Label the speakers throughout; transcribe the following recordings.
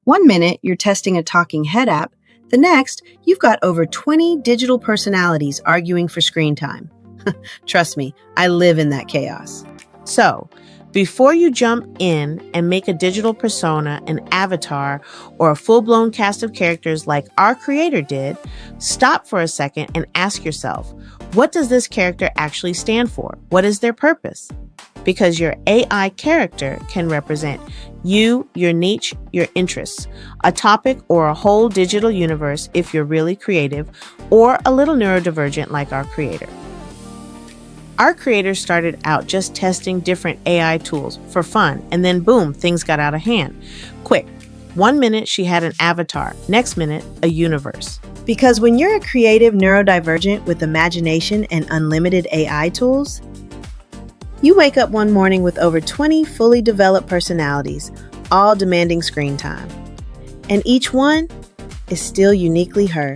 Speaker 1: One minute, you're testing a talking head app. The next, you've got over 20 digital personalities arguing for screen time. Trust me, I live in that chaos.
Speaker 2: So, before you jump in and make a digital persona, an avatar, or a full-blown cast of characters like our creator did, stop for a second and ask yourself, what does this character actually stand for? What is their purpose? Because your AI character can represent you, your niche, your interests, a topic or a whole digital universe if you're really creative, or a little neurodivergent like our creator. Our creators started out just testing different AI tools for fun, and then boom, things got out of hand. Quick, 1 minute she had an avatar, next minute, a universe.
Speaker 1: Because when you're a creative neurodivergent with imagination and unlimited AI tools, you wake up one morning with over 20 fully developed personalities, all demanding screen time. And each one is still uniquely her.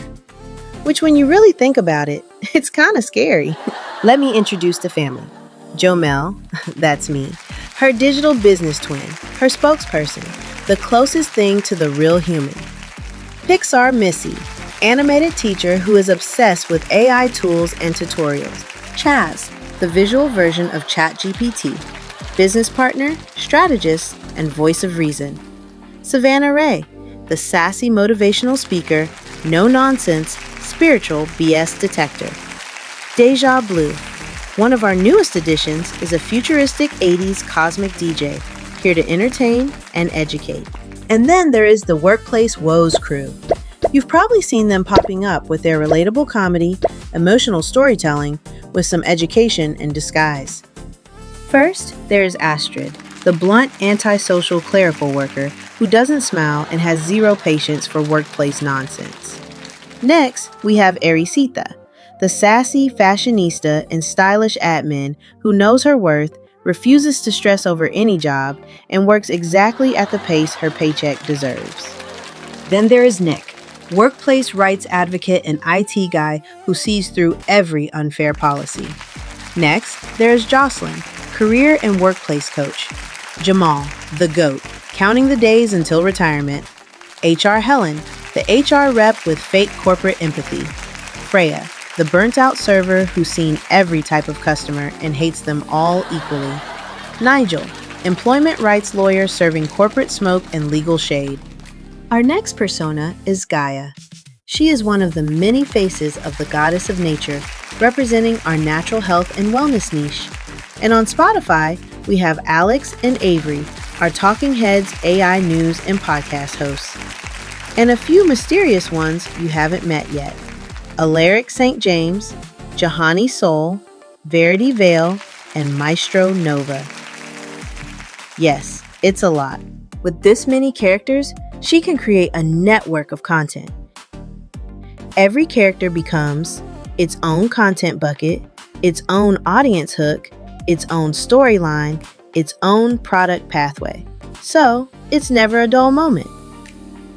Speaker 1: Which, when you really think about it, it's kind of scary. Let me introduce the family. JoMel, that's me, her digital business twin, her spokesperson, the closest thing to the real human. Pixar Missy, animated teacher who is obsessed with AI tools and tutorials. Chaz, the visual version of ChatGPT, business partner, strategist, and voice of reason. Savannah Rae, the sassy motivational speaker, no-nonsense, spiritual BS detector. Deja Blue, one of our newest additions, is a futuristic 80s cosmic DJ, here to entertain and educate. And then there is the Workplace Woes crew. You've probably seen them popping up with their relatable comedy, emotional storytelling, with some education in disguise. First, there is Astrid, the blunt, antisocial clerical worker who doesn't smile and has zero patience for workplace nonsense. Next, we have Erisita, the sassy fashionista and stylish admin who knows her worth, refuses to stress over any job, and works exactly at the pace her paycheck deserves. Then there is Nick, workplace rights advocate and IT guy who sees through every unfair policy. Next, there is Jocelyn, career and workplace coach. Jamal, the GOAT, counting the days until retirement. HR Helen, the HR rep with fake corporate empathy. Freya, the burnt-out server who's seen every type of customer and hates them all equally. Nigel, employment rights lawyer serving corporate smoke and legal shade. Our next persona is Gaia. She is one of the many faces of the goddess of nature, representing our natural health and wellness niche. And on Spotify, we have Alex and Avery, our Talking Heads AI news and podcast hosts. And a few mysterious ones you haven't met yet. Alaric St. James, Jahani Soul, Verity Vale, and Maestro Nova. Yes, it's a lot. With this many characters, she can create a network of content. Every character becomes its own content bucket, its own audience hook, its own storyline, its own product pathway. So, it's never a dull moment.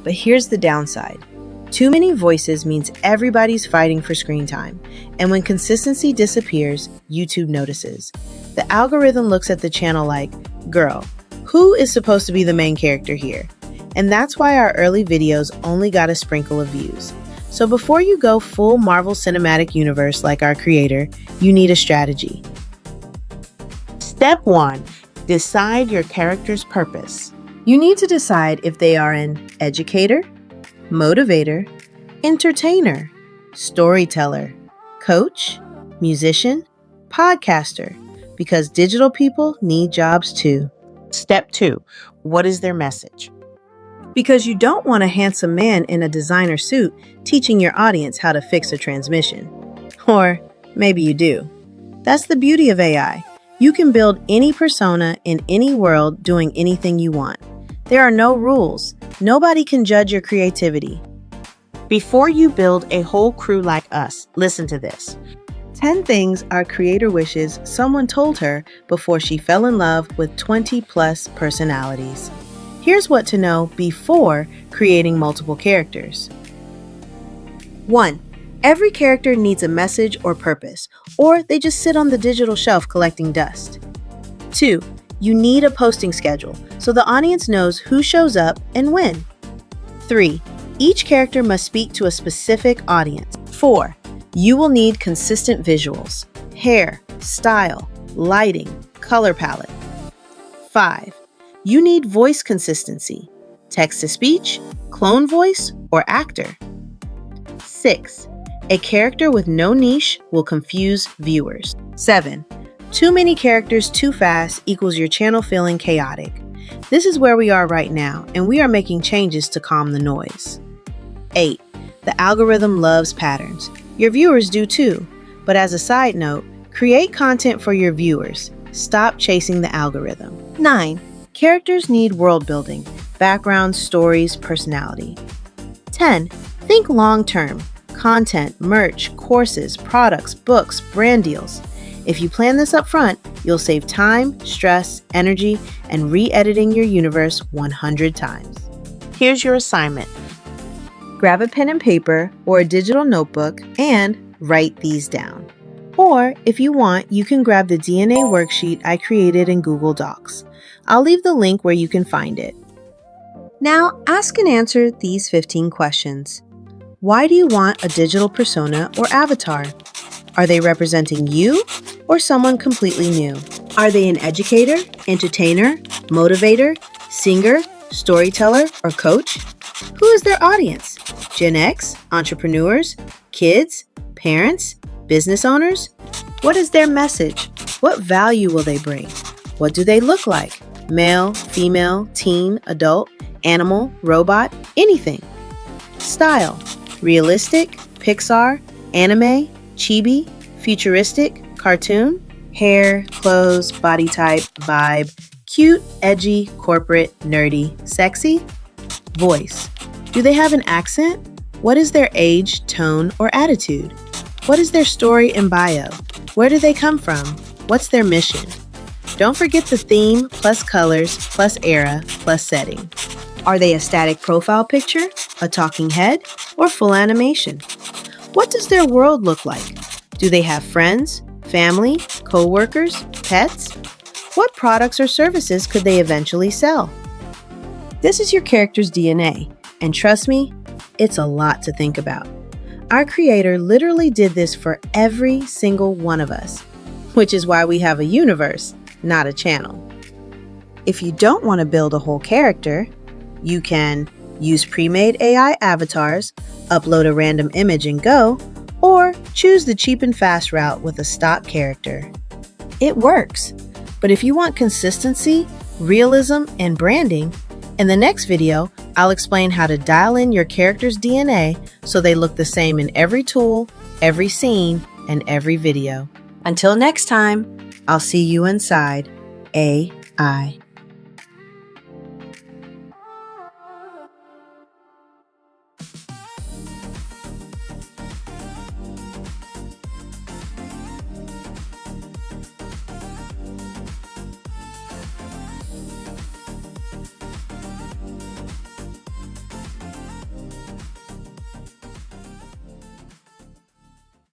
Speaker 1: But here's the downside. Too many voices means everybody's fighting for screen time, and when consistency disappears, YouTube notices. The algorithm looks at the channel like, girl, who is supposed to be the main character here? And that's why our early videos only got a sprinkle of views. So before you go full Marvel Cinematic Universe like our creator, you need a strategy.
Speaker 2: Step 1. Decide your character's purpose.
Speaker 1: You need to decide if they are an educator, motivator, entertainer, storyteller, coach, musician, podcaster, because digital people need jobs too.
Speaker 2: Step 2. What is their message?
Speaker 1: Because you don't want a handsome man in a designer suit teaching your audience how to fix a transmission. Or maybe you do. That's the beauty of AI. You can build any persona in any world doing anything you want. There are no rules. Nobody can judge your creativity.
Speaker 2: Before you build a whole crew like us, listen to this.
Speaker 1: 10 things our creator wishes someone told her before she fell in love with 20+ personalities. Here's what to know before creating multiple characters. 1. Every character needs a message or purpose, or they just sit on the digital shelf collecting dust. 2. You need a posting schedule so the audience knows who shows up and when. 3. Each character must speak to a specific audience. 4. You will need consistent visuals, hair, style, lighting, color palette. 5. You need voice consistency, text-to-speech, clone voice, or actor. 6. A character with no niche will confuse viewers. 7. Too many characters too fast equals your channel feeling chaotic. This is where we are right now, and we are making changes to calm the noise. 8. The algorithm loves patterns. Your viewers do too. But as a side note, create content for your viewers. Stop chasing the algorithm. 9. Characters need world building, backgrounds, stories, personality. 10. Think long term. Content, merch, courses, products, books, brand deals. If you plan this up front, you'll save time, stress, energy, and re-editing your universe 100 times.
Speaker 2: Here's your assignment.
Speaker 1: Grab a pen and paper or a digital notebook and write these down. Or, if you want, you can grab the DNA worksheet I created in Google Docs. I'll leave the link where you can find it. Now, ask and answer these 15 questions. Why do you want a digital persona or avatar? Are they representing you or someone completely new? Are they an educator, entertainer, motivator, singer, storyteller, or coach? Who is their audience? Gen X, entrepreneurs, kids, parents, business owners? What is their message? What value will they bring? What do they look like? Male, female, teen, adult, animal, robot, anything. Style: realistic, Pixar, anime, chibi, futuristic, cartoon. Hair, clothes, body type, vibe, cute, edgy, corporate, nerdy, sexy. Voice: do they have an accent? What is their age, tone, or attitude? What is their story and bio? Where do they come from? What's their mission? Don't forget the theme, plus colors, plus era, plus setting. Are they a static profile picture, a talking head, or full animation? What does their world look like? Do they have friends, family, co-workers, pets? What products or services could they eventually sell? This is your character's DNA, and trust me, it's a lot to think about. Our creator literally did this for every single one of us, which is why we have a universe, not a channel. If you don't want to build a whole character, you can use pre-made AI avatars, upload a random image and go, or choose the cheap and fast route with a stock character. It works, but if you want consistency, realism, and branding, in the next video, I'll explain how to dial in your character's DNA so they look the same in every tool, every scene, and every video. Until next time, I'll see you inside AI.